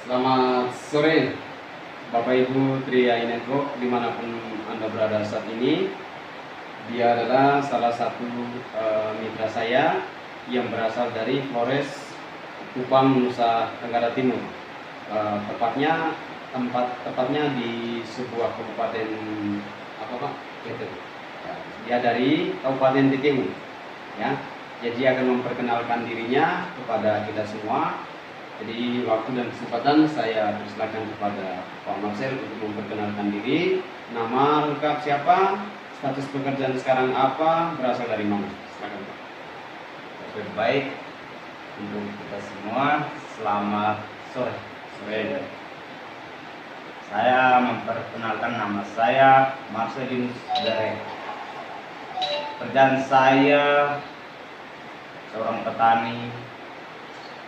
Selamat sore Bapak Ibu Tri AI Network dimanapun Anda berada saat ini. Dia adalah salah satu mitra saya yang berasal dari Flores, Kupang, Nusa Tenggara Timur. Tepatnya di sebuah kabupaten apa Pak? Gitu. Dia dari Kabupaten TTU. Ya, jadi dia akan memperkenalkan dirinya kepada kita semua. Jadi waktu dan kesempatan saya persilakan kepada Pak Marcel untuk memperkenalkan diri. Nama lengkap siapa, status pekerjaan sekarang apa, berasal dari mana. Silakan Pak. Baik, untuk kita semua selamat sore. Saya memperkenalkan nama saya Marcelinus Dere. Pekerjaan saya seorang petani,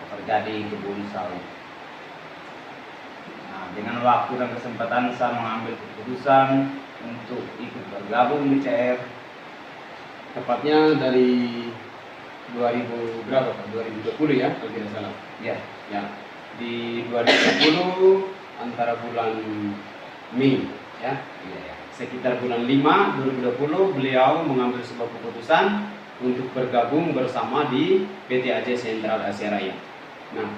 bekerja di kebun sawit. Nah, dengan waktu dan kesempatan saya mengambil keputusan untuk ikut bergabung di CR. Tepatnya dari 2000 berapa Pak? 2020 ya, kalau tidak salah. Ya, Di 2020 antara bulan Mei ya. Sekitar bulan 5 2020 beliau mengambil sebuah keputusan untuk bergabung bersama di PT AJ Sentral Asia Raya. Nah,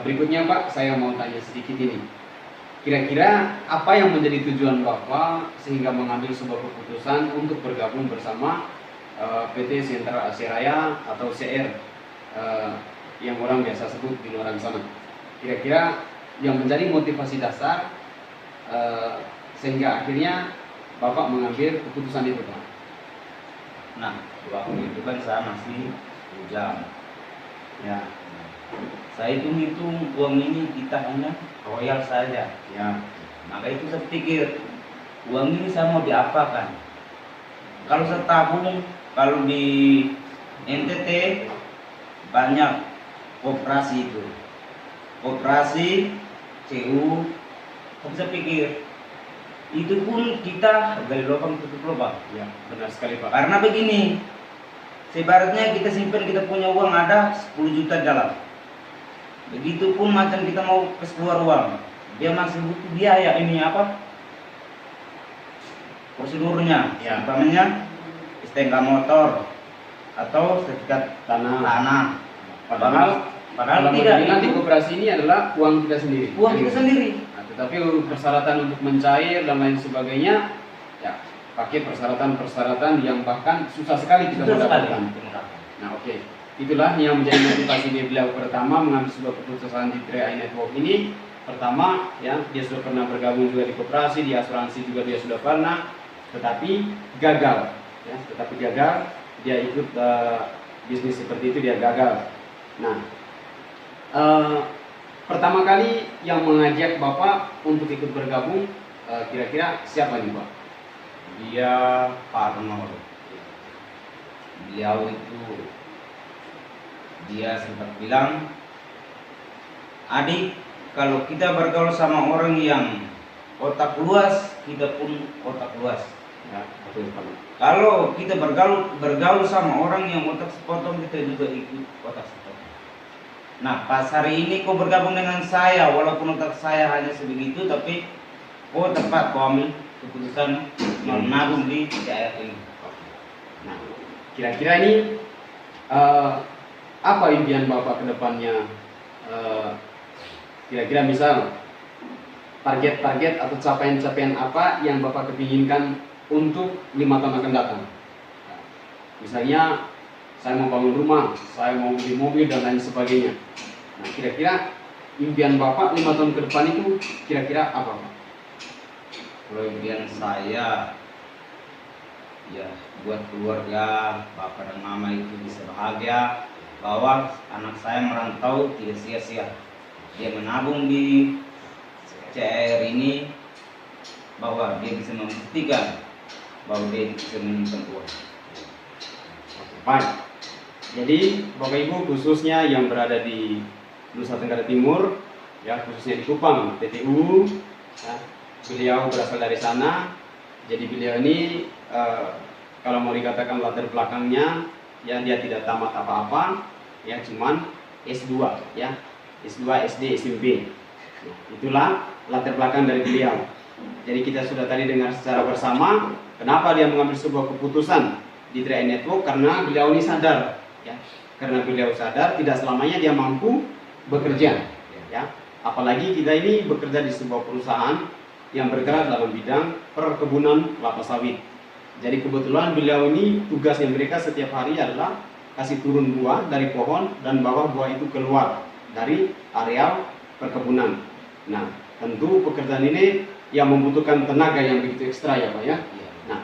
berikutnya Pak, saya mau tanya sedikit ini. Kira-kira apa yang menjadi tujuan Bapak sehingga mengambil sebuah keputusan untuk bergabung bersama PT Sentral Asia Raya atau CR yang orang biasa sebut di luar sana? Kira-kira yang menjadi motivasi dasar sehingga akhirnya Bapak mengambil keputusan itu Pak? nah waktu itu kan saya masih bujang. Ya, Saya hitung uang ini kita hanya royal saja. ya, Maka itu saya pikir uang ini saya mau diapakan? Kalau saya tabung, kalau di NTT banyak koperasi itu, koperasi, CU. Tapi saya pikir itu pun kita gali lubang tutup lubang. ya, benar sekali Pak. Karena begini, sebaratnya kita simpan, kita punya uang ada 10 juta dalam. Begitupun macam kita mau keluar uang, dia masih butuh biaya ini apa? Prosedurnya, Ya. umpamanya STNK motor atau sertifikat Tanah. Padahal Kalau tidak, nanti itu koperasi ini adalah uang kita sendiri. uang kita sendiri. Nah, tetapi persyaratan untuk mencair dan lain sebagainya, ya pakai persyaratan yang bahkan susah sekali kita Susah sekali. mendapatkan. Nah, oke. Itulah yang menjadi motivasi beliau pertama mengambil sebuah keputusan di Tri AI Network ini. Pertama, ya dia sudah pernah bergabung juga di koperasi, di asuransi juga dia sudah pernah, tetapi gagal. Ya, dia ikut bisnis seperti itu, dia gagal. Nah, pertama kali yang mengajak Bapak untuk ikut bergabung, kira-kira siapa nih Pak? Dia Pak Arnold. Beliau itu dia sempat bilang, adik, kalau kita bergaul sama orang yang otak luas, kita pun otak luas. Ya, betul Pak. Kalau kita bergaul sama orang yang otak sepotong, kita juga ikut otak sepotong. Nah, pas hari ini kau bergabung dengan saya, walaupun otak saya hanya sebegitu, tapi kau tepat kau ambil keputusan menabung di CR ini. Nah, kira-kira ini apa impian Bapak ke depannya? Kira-kira misal target-target atau capaian-capaian apa yang Bapak kepinginkan untuk 5 tahun akan datang? Misalnya saya mau bangun rumah, saya mau beli mobil dan lain sebagainya. Nah, kira-kira impian Bapak 5 tahun ke depan itu kira-kira apa Pak? Kalau impian saya, ya buat keluarga, bapak dan mama itu bisa bahagia, bahwa anak saya merantau tidak sia-sia. Dia menabung di CR ini, bahwa dia bisa membuktikan bahwa dia bisa menyimpan uang. Baik. Jadi Bapak Ibu khususnya yang berada di Nusa Tenggara Timur, ya khususnya di Kupang, TTU, ya, beliau berasal dari sana. Jadi beliau ini kalau mau dikatakan latar belakangnya, ya dia tidak tamat apa-apa, ya cuman S2, ya S2 SD SMP. Itulah latar belakang dari beliau. Jadi kita sudah tadi dengar secara bersama kenapa dia mengambil sebuah keputusan di 3i Network, karena beliau ini sadar, ya. Karena beliau sadar tidak selamanya dia mampu bekerja, ya. Apalagi kita ini bekerja di sebuah perusahaan yang bergerak dalam bidang perkebunan kelapa sawit. Jadi kebetulan beliau ini tugasnya mereka setiap hari adalah kasih turun buah dari pohon dan bawa buah itu keluar dari areal perkebunan. Nah, tentu pekerjaan ini yang membutuhkan tenaga yang begitu ekstra ya Pak ya. Nah,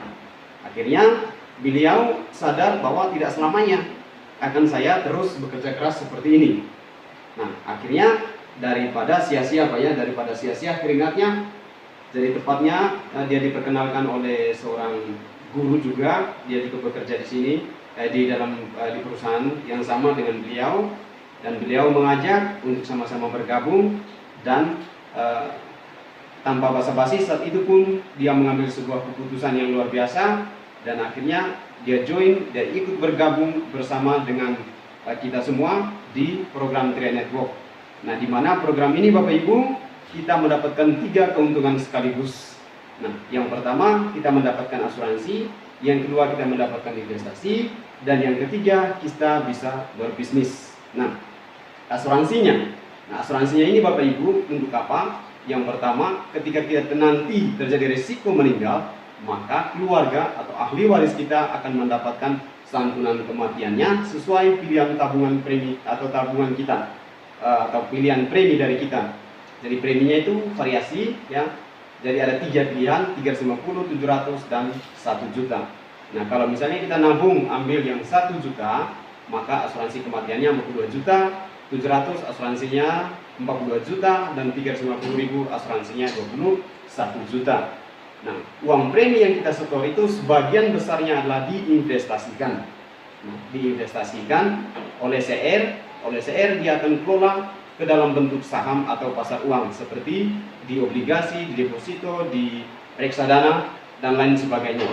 akhirnya beliau sadar bahwa tidak selamanya akan saya terus bekerja keras seperti ini. Nah, akhirnya daripada sia-sia Pak ya, daripada sia-sia keringatnya, jadi tepatnya dia diperkenalkan oleh seorang guru juga, dia juga bekerja di sini di perusahaan yang sama dengan beliau, dan beliau mengajak untuk sama-sama bergabung, dan tanpa basa-basi saat itu pun dia mengambil sebuah keputusan yang luar biasa, dan akhirnya dia ikut bergabung bersama dengan kita semua di program 3i Network. Nah, di mana program ini Bapak Ibu kita mendapatkan 3 keuntungan sekaligus. Nah, yang pertama kita mendapatkan asuransi, yang kedua kita mendapatkan investasi, dan yang ketiga kita bisa berbisnis. Nah, asuransinya ini Bapak Ibu untuk apa? Yang pertama, ketika kita nanti terjadi risiko meninggal, maka keluarga atau ahli waris kita akan mendapatkan santunan kematiannya sesuai pilihan tabungan premi atau tabungan kita, atau pilihan premi dari kita. Jadi preminya itu variasi ya. Jadi ada 3 pilihan, 350, 700 dan 1 juta. Nah, kalau misalnya kita nabung ambil yang 1 juta, maka asuransi kematiannya 42 juta, 700 asuransinya 42 juta, dan 350.000 asuransinya 21 juta. Nah, uang premi yang kita setor itu sebagian besarnya adalah diinvestasikan. Nah, diinvestasikan oleh CR dia akan kelola ke dalam bentuk saham atau pasar uang seperti di obligasi, di deposito, di reksadana dan lain sebagainya.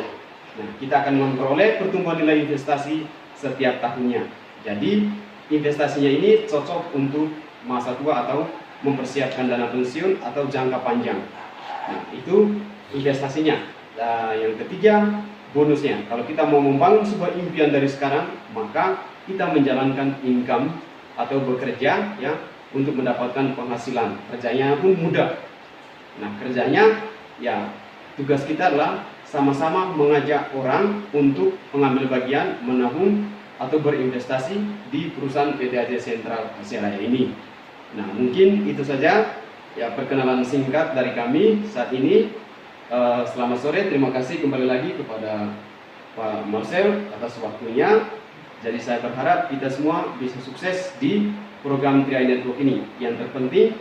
Nah, kita akan memperoleh pertumbuhan nilai investasi setiap tahunnya. Jadi investasinya ini cocok untuk masa tua atau mempersiapkan dana pensiun atau jangka panjang. Nah, itu investasinya. Nah, yang ketiga bonusnya. Kalau kita mau membangun sebuah impian dari sekarang, maka kita menjalankan income atau bekerja ya untuk mendapatkan penghasilan. Kerjanya pun mudah. Nah, kerjanya ya tugas kita adalah sama-sama mengajak orang untuk mengambil bagian, menabung atau berinvestasi di perusahaan PT AJ Sentral Asia Raya ini. Nah, mungkin itu saja ya perkenalan singkat dari kami saat ini. Selamat sore, terima kasih kembali lagi kepada Pak Marcel atas waktunya. Jadi saya berharap kita semua bisa sukses di program 3i Network ini. Yang terpenting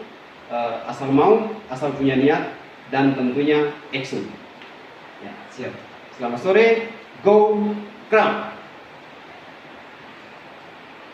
asal mau, asal punya niat, dan tentunya action. Ya, siap. Selamat sore, go Crown.